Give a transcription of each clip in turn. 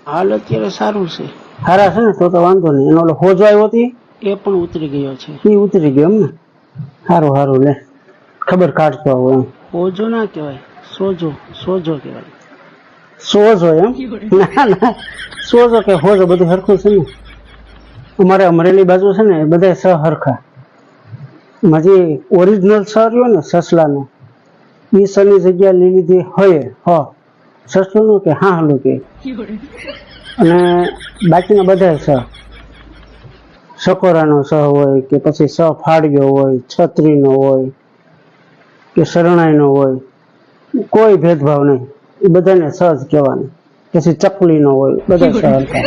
હાલ અત્યારે સારું છે, સારા છે ને? તો વાંધો નહીં. એનો ઓલો હોજો આવ્યો હતી એ પણ ઉતરી ગયો છે. એ ઉતરી ગયો એમ ને? સારું સારું, લે ખબર કાઢતો આવું એમ. ઓજો ના કહેવાય, સોજો સોજો કહેવાય. સોજો એમ? ના ના, સોજો કે હોજો બધું સરખું છે ને. અમારે અમરેલી બાજુ છે ને એ બધા સ હરખા. માજી ઓરિજિનલ સ રહ્યો ને સસલાનો, એ સની જગ્યા લઈ લીધી હોય સસલું કે હા હલું કે, અને બાકીના બધા સ સકોરાનો સ હોય કે પછી સ ફાડ્યો હોય, છત્રીનો હોય કે શરણાઈનો હોય, કોઈ ભેદભાવ નહીં, એ બધાને સ જ કહેવાનું. પછી ચકલીનો હોય, બધા સ હરખા.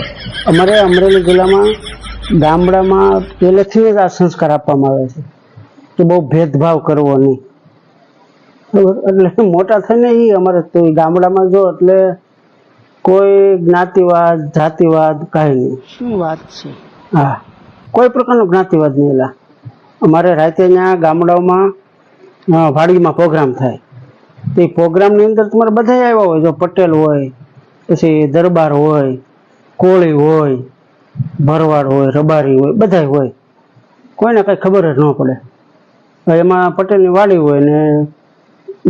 અમારે અમરેલી જિલ્લામાં ગામડામાં પહેલેથી જ આ સંસ્કાર આપવામાં આવે છે કે બહુ ભેદભાવ કરવો નહીં. બરાબર? એટલે મોટા થઈને એ અમારે તો ગામડામાં જો એટલે કોઈ જ્ઞાતિવાદ જાતિવાદ કાંઈ નહીં. શું વાત છે? હા, કોઈ પ્રકારનો જ્ઞાતિવાદ નહીં. એલા અમારે રાતે ત્યાં ગામડાઓમાં વાડીમાં પ્રોગ્રામ થાય, તો એ પ્રોગ્રામની અંદર તમારે બધા આવ્યા હોય. જો પટેલ હોય, પછી દરબાર હોય, કોળી હોય, ભરવાડ હોય, રબારી હોય, બધા હોય. કોઈને કઈ ખબર જ ન પડે. એમાં પટેલની વાડી હોય ને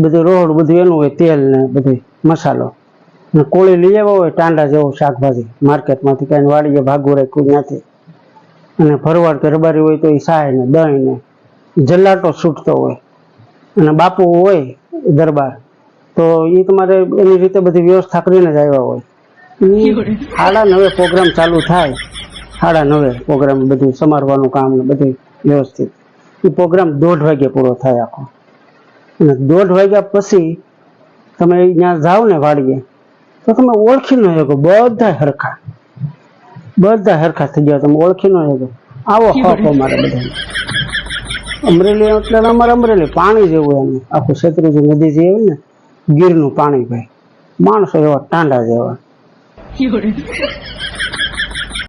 બધું રોડ બધું એનું હોય, તેલ ને બધું મસાલો, ને કોળી લઈ આવ્યા હોય ટાંડા જેવું શાકભાજી માર્કેટમાંથી, કઈ વાડીએ ભાગવું રાખ્યું ત્યાંથી. અને ભરવાડ કે રબારી હોય તો એ સાય ને દહીં ને જલ્લાટો છૂટતો હોય. અને બાપુ હોય દરબાર, તો એ તમારે એની રીતે બધી વ્યવસ્થા કરીને જ આવ્યા હોય. 9:30 પ્રોગ્રામ ચાલુ થાય, 9:30 પ્રોગ્રામ બધું સમારવાનું કામ ને બધું વ્યવસ્થિત. એ પ્રોગ્રામ 1:30 વાગે પૂરો થાય આખો. અને 1:30 વાગ્યા પછી તમે ત્યાં જાઓ ને વાડીએ, તો તમે ઓળખી ન શકો, બધા હરખા, બધા હરખા થઈ ગયા, તમે ઓળખી ન શકો. આવો હક અમારે બધા. અમરેલી એટલે અમારે અમરેલી પાણી જેવું એનું આખું શેત્રુંજી નદી જે હોય ને, ગીરનું પાણી ભાઈ, માણસો એવા ટાંડા જેવા.